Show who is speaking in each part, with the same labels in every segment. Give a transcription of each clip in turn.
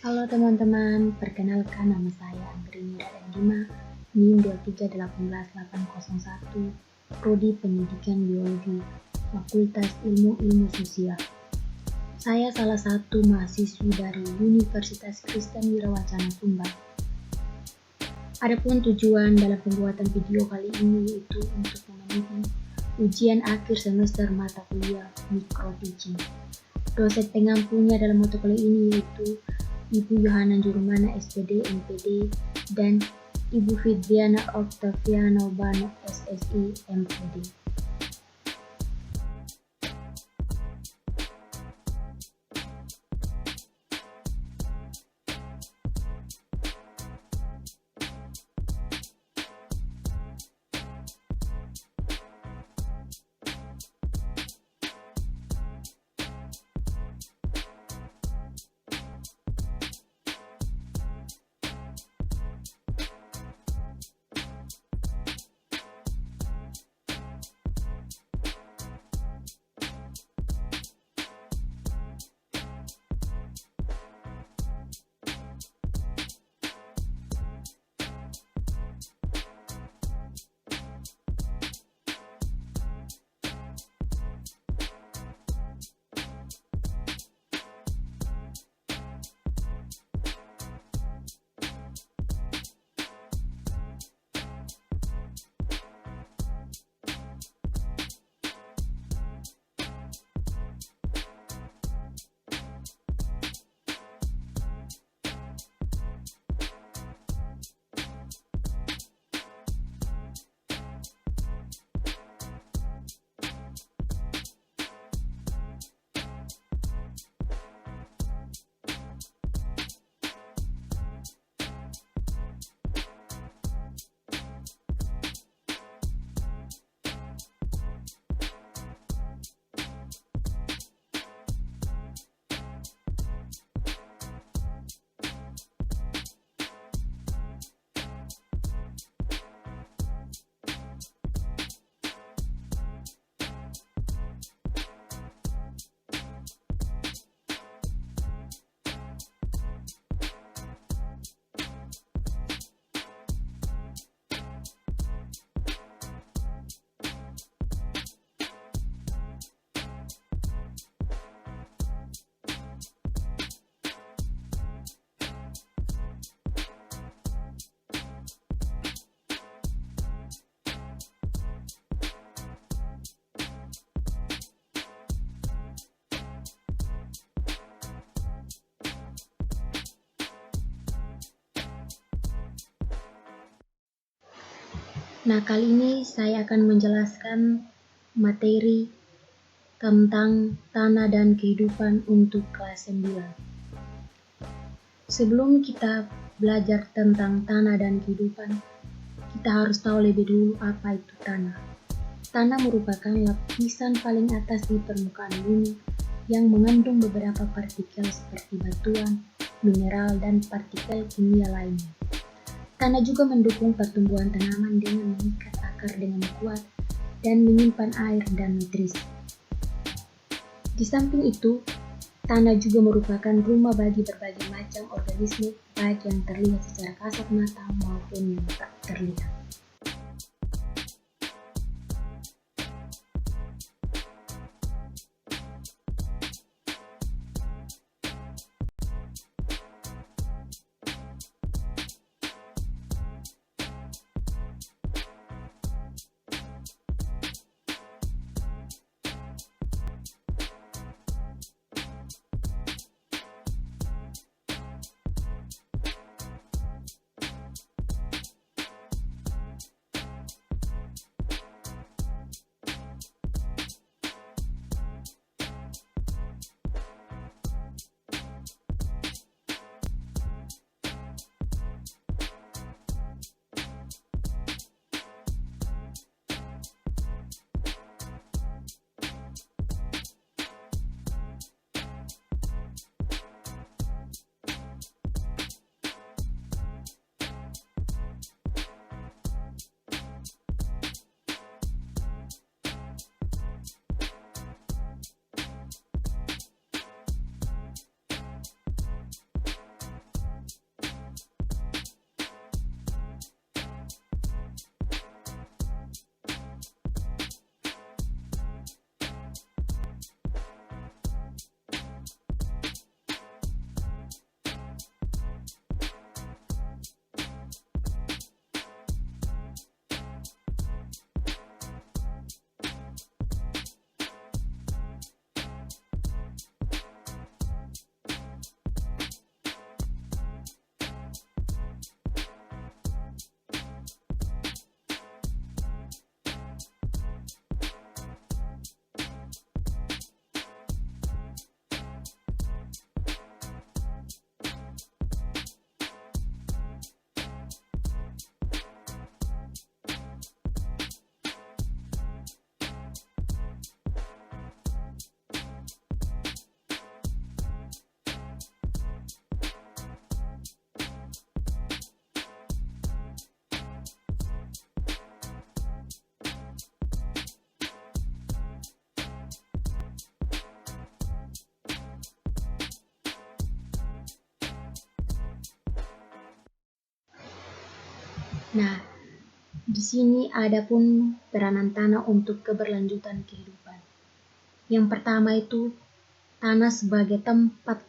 Speaker 1: Halo teman-teman, perkenalkan nama saya Anggreni Radendima, NIM 2381801, Prodi Pendidikan Biologi, Fakultas Ilmu Sosial. Saya salah satu mahasiswi dari Universitas Kristen Wirawacana Sumbar. Adapun tujuan dalam pembuatan video kali ini yaitu untuk memenuhi ujian akhir semester mata kuliah Micro Teaching. Dosen pengampunya dalam mata kuliah ini yaitu Ibu Yohana Jurumana SPD MPD dan Ibu Fidriana Octaviana Ubano SSI MPD. Nah, kali ini saya akan menjelaskan materi tentang tanah dan kehidupan untuk kelas 9. Sebelum kita belajar tentang tanah dan kehidupan, kita harus tahu lebih dulu apa itu tanah. Tanah merupakan lapisan paling atas di permukaan bumi yang mengandung beberapa partikel seperti batuan, mineral, dan partikel kimia lainnya. Tanah juga mendukung pertumbuhan tanaman dengan mengikat akar dengan kuat dan menyimpan air dan nutrisi. Di samping itu, tanah juga merupakan rumah bagi berbagai macam organisme, baik yang terlihat secara kasat mata maupun yang tak terlihat. Nah, di sini ada pun peranan tanah untuk keberlanjutan kehidupan. Yang pertama itu tanah sebagai tempat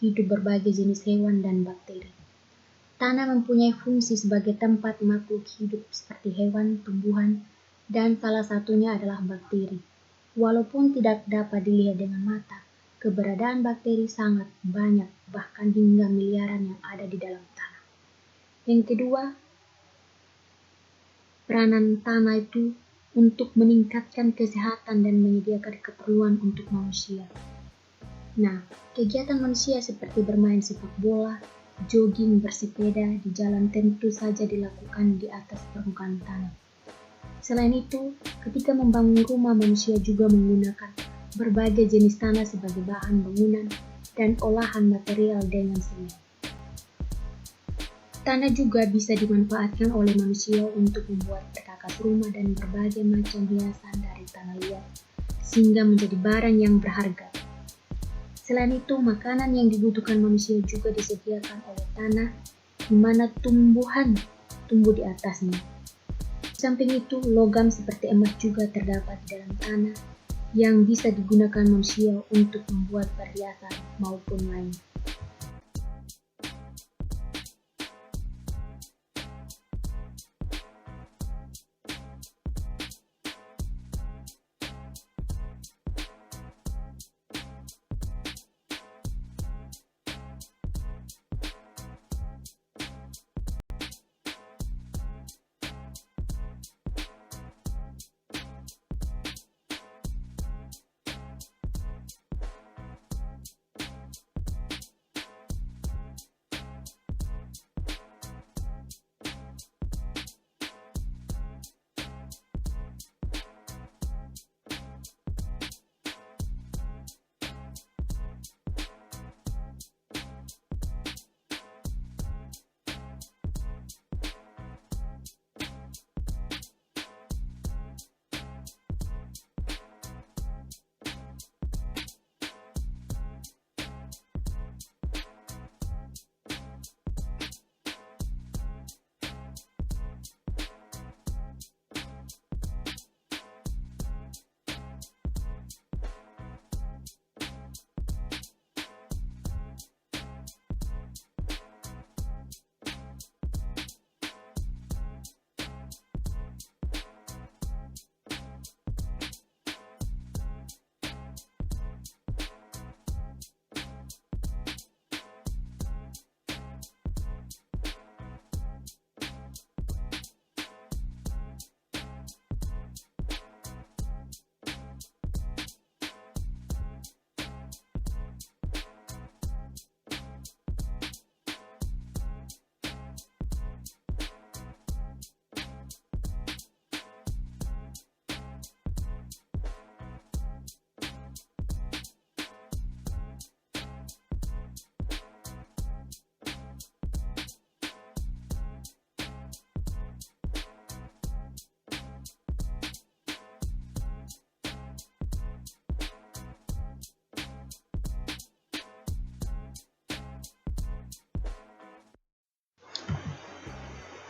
Speaker 1: hidup berbagai jenis hewan dan bakteri. Tanah mempunyai fungsi sebagai tempat makhluk hidup seperti hewan, tumbuhan, dan salah satunya adalah bakteri. Walaupun tidak dapat dilihat dengan mata, keberadaan bakteri sangat banyak, bahkan hingga miliaran yang ada di dalam tanah. Yang kedua, peranan tanah itu untuk meningkatkan kesehatan dan menyediakan keperluan untuk manusia. Nah, kegiatan manusia seperti bermain sepak bola, jogging, bersepeda di jalan tentu saja dilakukan di atas permukaan tanah. Selain itu, ketika membangun rumah, manusia juga menggunakan berbagai jenis tanah sebagai bahan bangunan dan olahan material dengan semen. Tanah juga bisa dimanfaatkan oleh manusia untuk membuat perkakas rumah dan berbagai macam hiasan dari tanah liat, sehingga menjadi barang yang berharga. Selain itu, makanan yang dibutuhkan manusia juga disediakan oleh tanah, di mana tumbuhan tumbuh di atasnya. Di samping itu, logam seperti emas juga terdapat di dalam tanah, yang bisa digunakan manusia untuk membuat perhiasan maupun lain.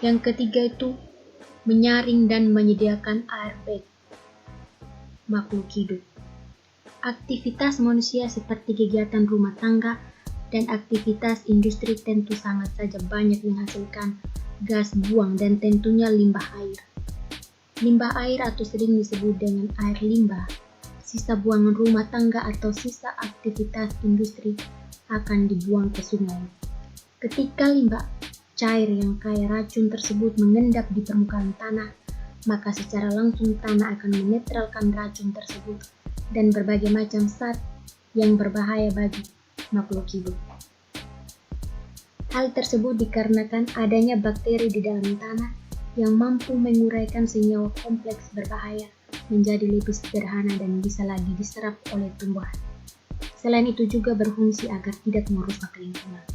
Speaker 1: Yang ketiga itu menyaring dan menyediakan air bagi makhluk hidup. Aktivitas manusia seperti kegiatan rumah tangga dan aktivitas industri tentu sangat saja banyak menghasilkan gas buang dan tentunya limbah air. Limbah air atau sering disebut dengan air limbah, sisa buangan rumah tangga atau sisa aktivitas industri akan dibuang ke sungai. Ketika limbah cair yang kaya racun tersebut mengendap di permukaan tanah, maka secara langsung tanah akan menetralkan racun tersebut dan berbagai macam zat yang berbahaya bagi makhluk hidup. Hal tersebut dikarenakan adanya bakteri di dalam tanah yang mampu menguraikan senyawa kompleks berbahaya menjadi lebih sederhana dan bisa lagi diserap oleh tumbuhan. Selain itu juga berfungsi agar tidak merusak lingkungan.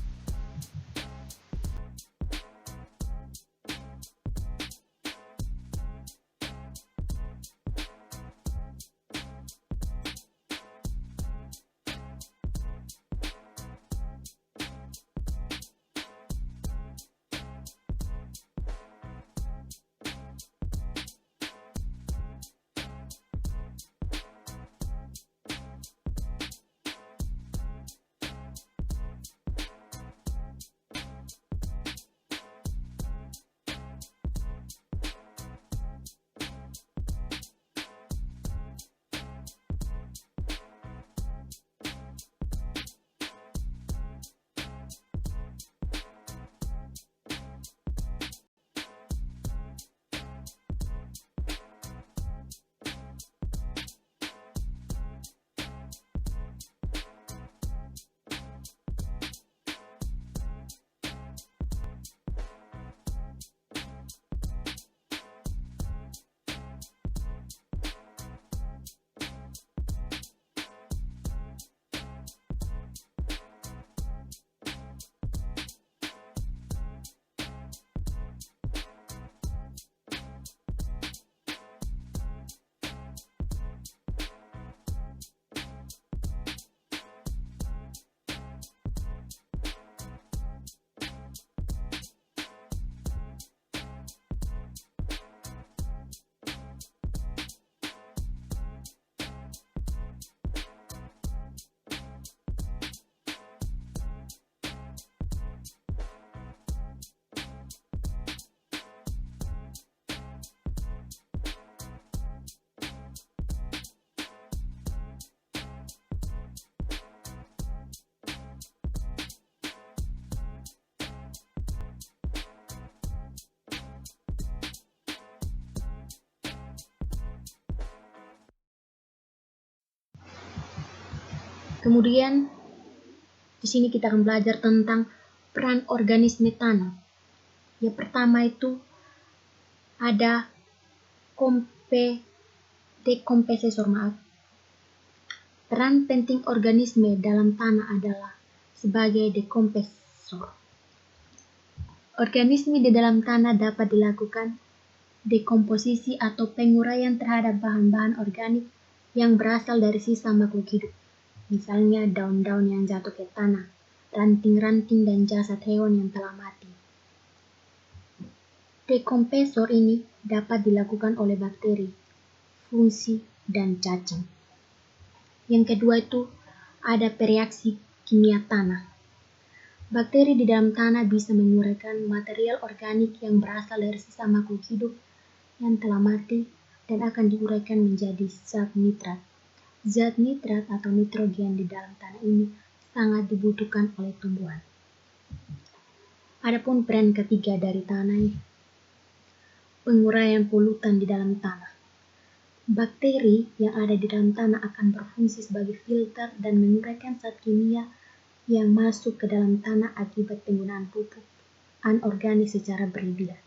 Speaker 1: Kemudian di sini kita akan belajar tentang peran organisme tanah. Yang pertama itu ada dekompresor. Peran penting organisme dalam tanah adalah sebagai dekompresor. Organisme di dalam tanah dapat dilakukan dekomposisi atau penguraian terhadap bahan-bahan organik yang berasal dari sisa makhluk hidup. Misalnya daun-daun yang jatuh ke tanah, ranting-ranting dan jasad hewan yang telah mati. Dekompresor ini dapat dilakukan oleh bakteri, fungsi, dan cacing. Yang kedua itu ada reaksi kimia tanah. Bakteri di dalam tanah bisa menguraikan material organik yang berasal dari sisa makhluk hidup yang telah mati dan akan diuraikan menjadi zat nitrat. Zat nitrat atau nitrogen di dalam tanah ini sangat dibutuhkan oleh tumbuhan. Adapun peran ketiga dari tanah, penguraian polutan di dalam tanah. Bakteri yang ada di dalam tanah akan berfungsi sebagai filter dan menguraikan zat kimia yang masuk ke dalam tanah akibat penggunaan pupuk anorganik secara berlebihan.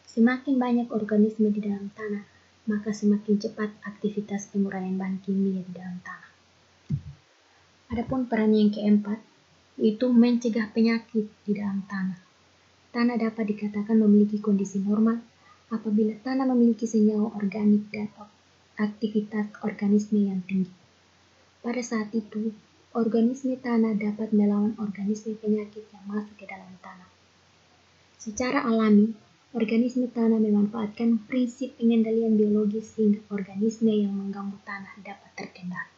Speaker 1: Semakin banyak organisme di dalam tanah, maka semakin cepat aktivitas penguraian bahan kimia di dalam tanah. Adapun peran yang keempat, yaitu mencegah penyakit di dalam tanah. Tanah dapat dikatakan memiliki kondisi normal apabila tanah memiliki senyawa organik dan aktivitas organisme yang tinggi. Pada saat itu, organisme tanah dapat melawan organisme penyakit yang masuk ke dalam tanah. Secara alami, organisme tanah memanfaatkan prinsip pengendalian biologis sehingga organisme yang mengganggu tanah dapat terkendali.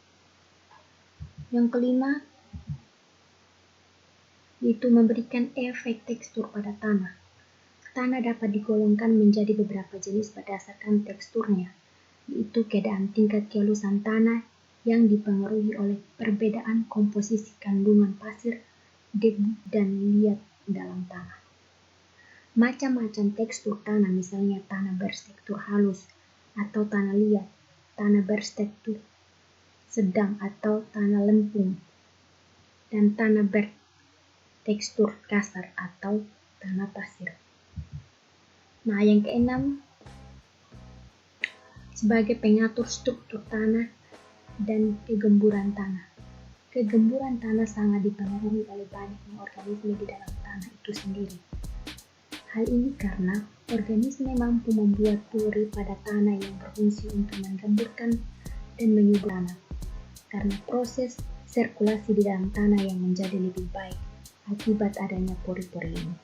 Speaker 1: Yang kelima, yaitu memberikan efek tekstur pada tanah. Tanah dapat digolongkan menjadi beberapa jenis berdasarkan teksturnya, yaitu keadaan tingkat kehalusan tanah yang dipengaruhi oleh perbedaan komposisi kandungan pasir, debu, dan liat dalam tanah. Macam-macam tekstur tanah, misalnya tanah bertekstur halus atau tanah liat, tanah bertekstur sedang atau tanah lempung, dan tanah bertekstur kasar atau tanah pasir. Nah, yang keenam, sebagai pengatur struktur tanah dan kegemburan tanah. Kegemburan tanah sangat dipengaruhi oleh banyaknya organisme di dalam tanah itu sendiri. Hal ini karena organisme mampu membuat pori pada tanah yang berfungsi untuk menggemburkan dan menyubur tanah. Karena proses sirkulasi di dalam tanah yang menjadi lebih baik akibat adanya pori-pori ini.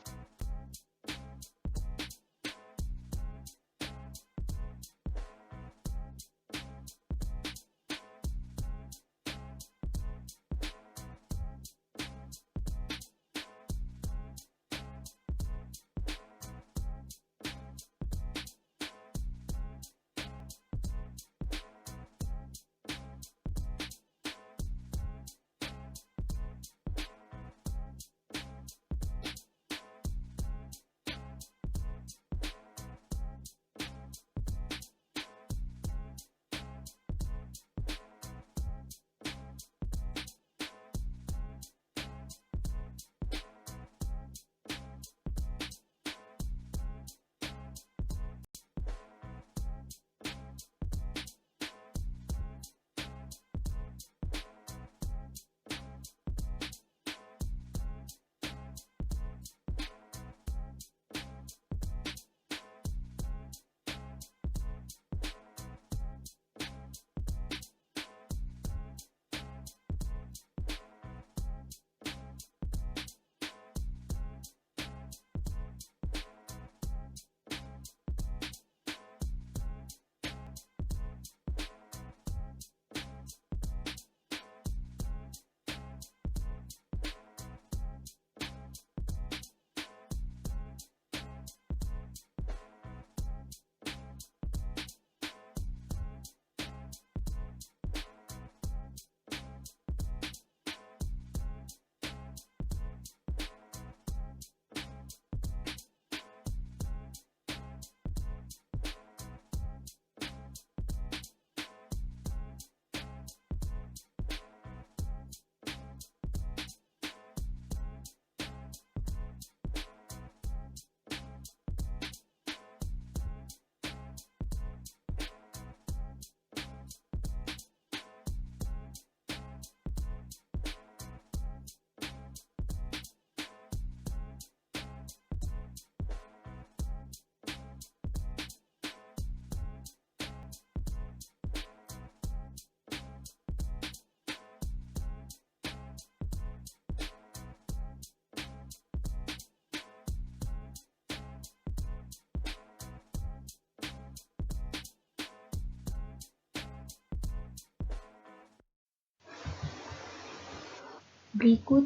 Speaker 1: Berikut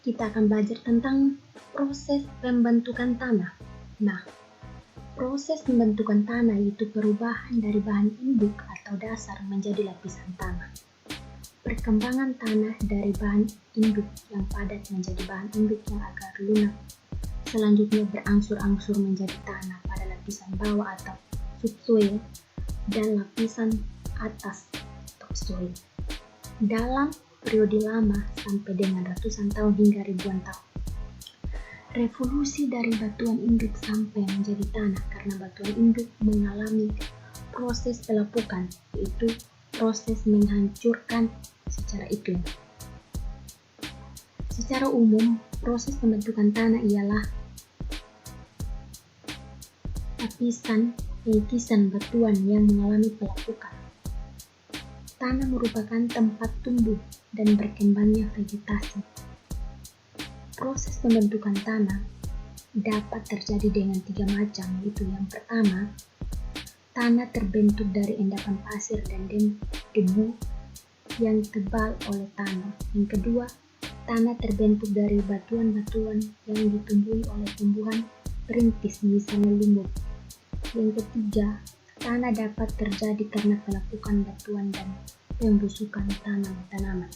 Speaker 1: kita akan belajar tentang proses pembentukan tanah. Nah, proses pembentukan tanah yaitu perubahan dari bahan induk atau dasar menjadi lapisan tanah. Perkembangan tanah dari bahan induk yang padat menjadi bahan induk yang agak lunak. Selanjutnya berangsur-angsur menjadi tanah pada lapisan bawah atau subsoil dan lapisan atas topsoil. Dalam periode lama sampai dengan ratusan tahun hingga ribuan tahun. Revolusi dari batuan induk sampai menjadi tanah karena batuan induk mengalami proses pelepukan, yaitu proses menghancurkan secara iklim. Secara umum, proses pembentukan tanah ialah lapisan batuan yang mengalami pelepukan. Tanah merupakan tempat tumbuh dan berkembangnya vegetasi. Proses pembentukan tanah dapat terjadi dengan 3 macam, yaitu yang pertama, tanah terbentuk dari endapan pasir dan debu yang tebal oleh tanah. Yang kedua, tanah terbentuk dari batuan-batuan yang ditumbuhi oleh tumbuhan perintis, misalnya lumut. Yang ketiga, tanah dapat terjadi karena pelepukan batuan dan pembusukan tanaman.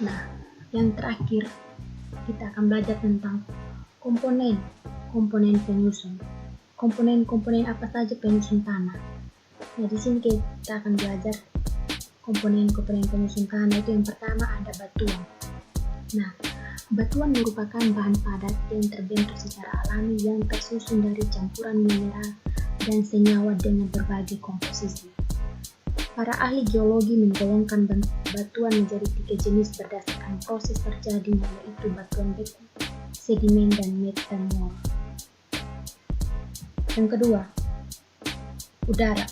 Speaker 1: Nah, yang terakhir kita akan belajar tentang komponen penyusun. Komponen apa saja penyusun tanah. Nah, di sini kita akan belajar komponen penyusun tanah. Itu yang pertama ada batuan. Nah, batuan merupakan bahan padat yang terbentuk secara alami yang tersusun dari campuran mineral dan senyawa dengan berbagai komposisi. Para ahli geologi menggolongkan batuan menjadi 3 jenis berdasarkan proses terjadinya, yaitu batuan beku, sedimen, dan metamorf. Yang kedua, udara.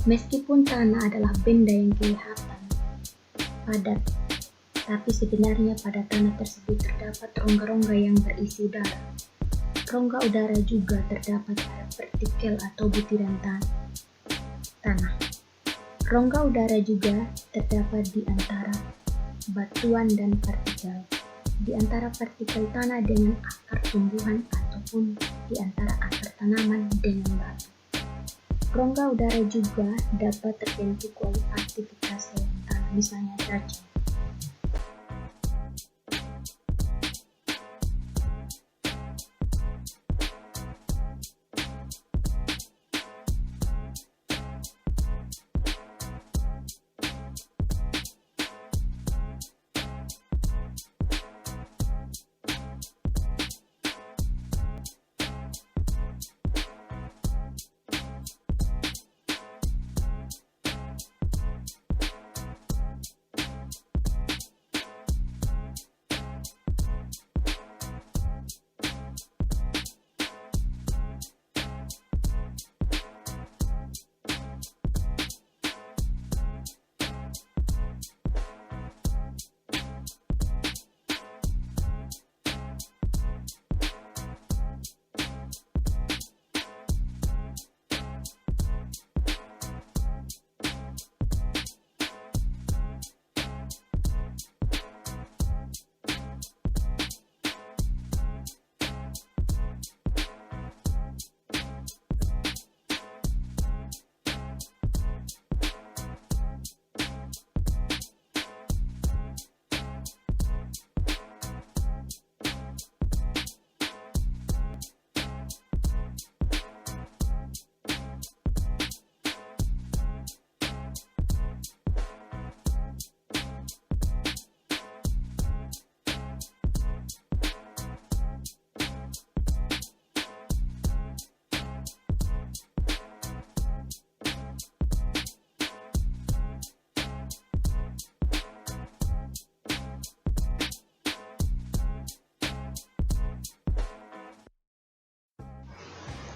Speaker 1: Meskipun tanah adalah benda yang kelihatan padat, tapi sebenarnya pada tanah tersebut terdapat rongga-rongga yang berisi udara. Rongga udara juga terdapat pada partikel atau butiran tanah. Rongga udara juga terdapat di antara batuan dan partikel, di antara partikel tanah dengan akar tumbuhan ataupun di antara akar tanaman dengan batu. Rongga udara juga dapat terbentuk oleh aktivitas hewan tanah, misalnya cacing.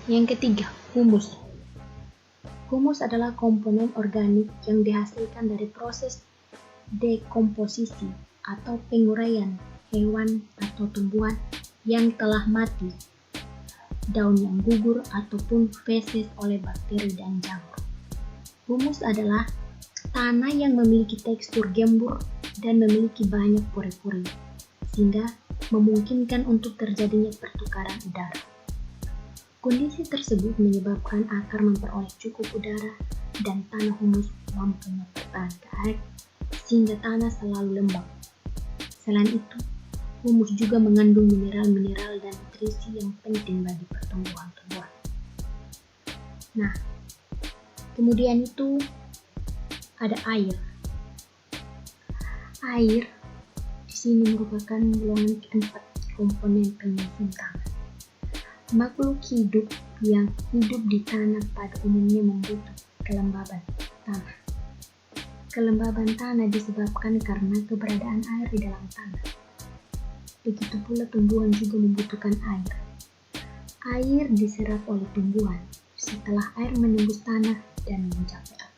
Speaker 1: Yang ketiga, humus. Humus adalah komponen organik yang dihasilkan dari proses dekomposisi atau penguraian hewan atau tumbuhan yang telah mati, daun yang gugur, ataupun feses oleh bakteri dan jamur. Humus adalah tanah yang memiliki tekstur gembur dan memiliki banyak pori-pori, sehingga memungkinkan untuk terjadinya pertukaran udara. Kondisi tersebut menyebabkan akar memperoleh cukup udara dan tanah humus mampu mempertahankan air sehingga tanah selalu lembab. Selain itu, humus juga mengandung mineral-mineral dan nutrisi yang penting bagi pertumbuhan-tumbuhan. Nah, kemudian itu ada air. Air di sini merupakan golongan keempat komponen penyusun tanah. Makhluk hidup yang hidup di tanah pada umumnya membutuhkan kelembaban tanah. Kelembaban tanah disebabkan karena keberadaan air di dalam tanah. Begitu pula tumbuhan juga membutuhkan air. Air diserap oleh tumbuhan setelah air menembus tanah dan mencapai akar.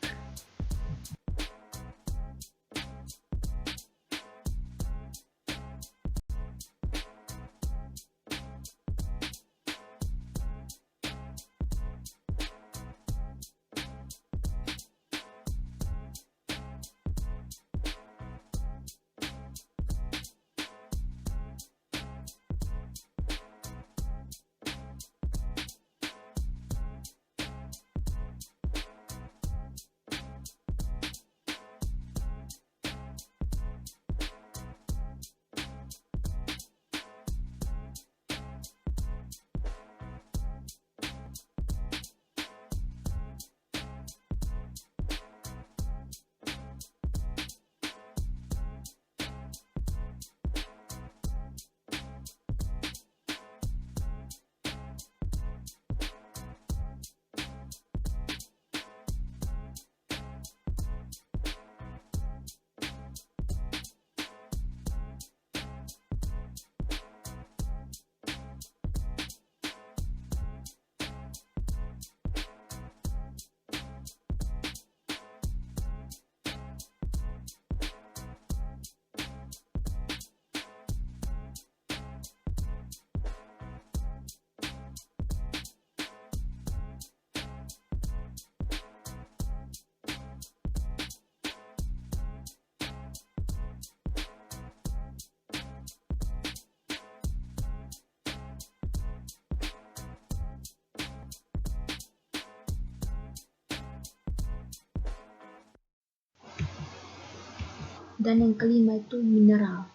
Speaker 1: Dan yang kelima itu mineral.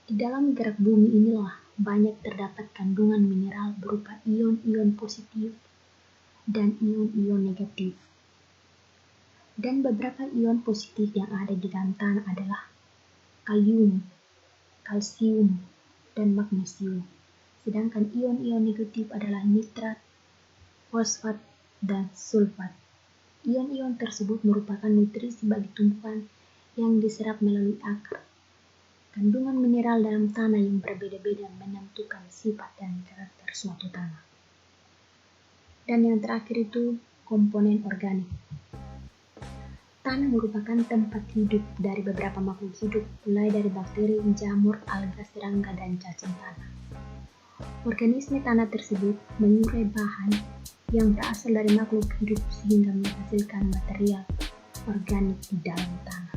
Speaker 1: Di dalam gerak bumi inilah banyak terdapat kandungan mineral berupa ion-ion positif dan ion-ion negatif. Dan beberapa ion positif yang ada di dalam tanah adalah kalium, kalsium, dan magnesium. Sedangkan ion-ion negatif adalah nitrat, fosfat, dan sulfat. Ion-ion tersebut merupakan nutrisi bagi tumbuhan yang diserap melalui akar. Kandungan mineral dalam tanah yang berbeda-beda menentukan sifat dan karakter suatu tanah. Dan yang terakhir itu komponen organik. Tanah merupakan tempat hidup dari beberapa makhluk hidup, mulai dari bakteri, jamur, alga, serangga, dan cacing tanah. Organisme tanah tersebut menyurai bahan yang berasal dari makhluk hidup sehingga menghasilkan material organik di dalam tanah.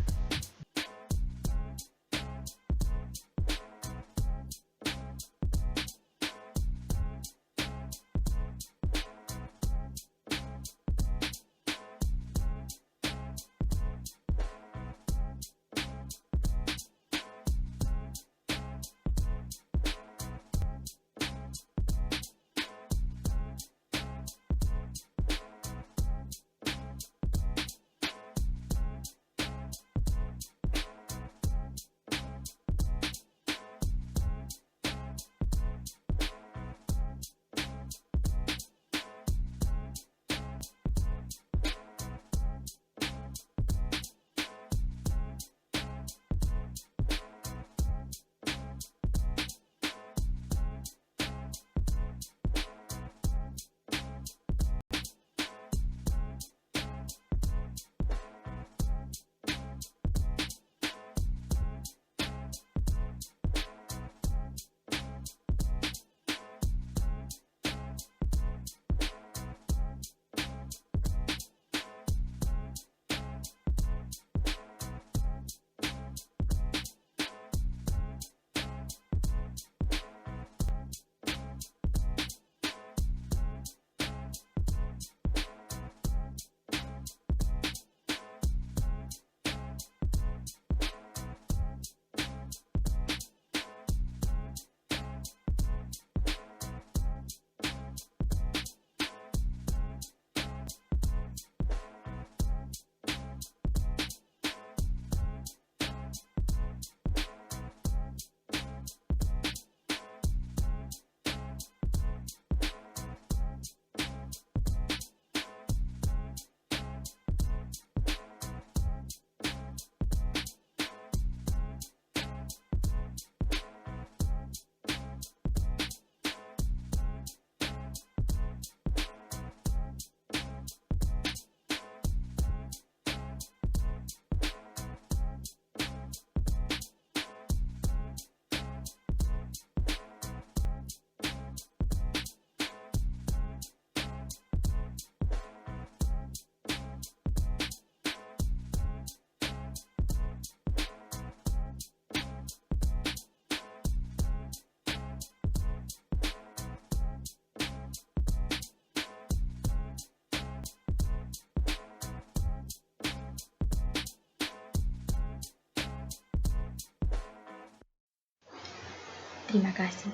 Speaker 1: Terima kasih.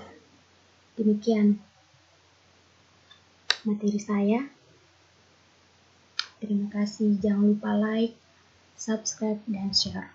Speaker 1: Demikian materi saya. Terima kasih. Jangan lupa like, subscribe, dan share.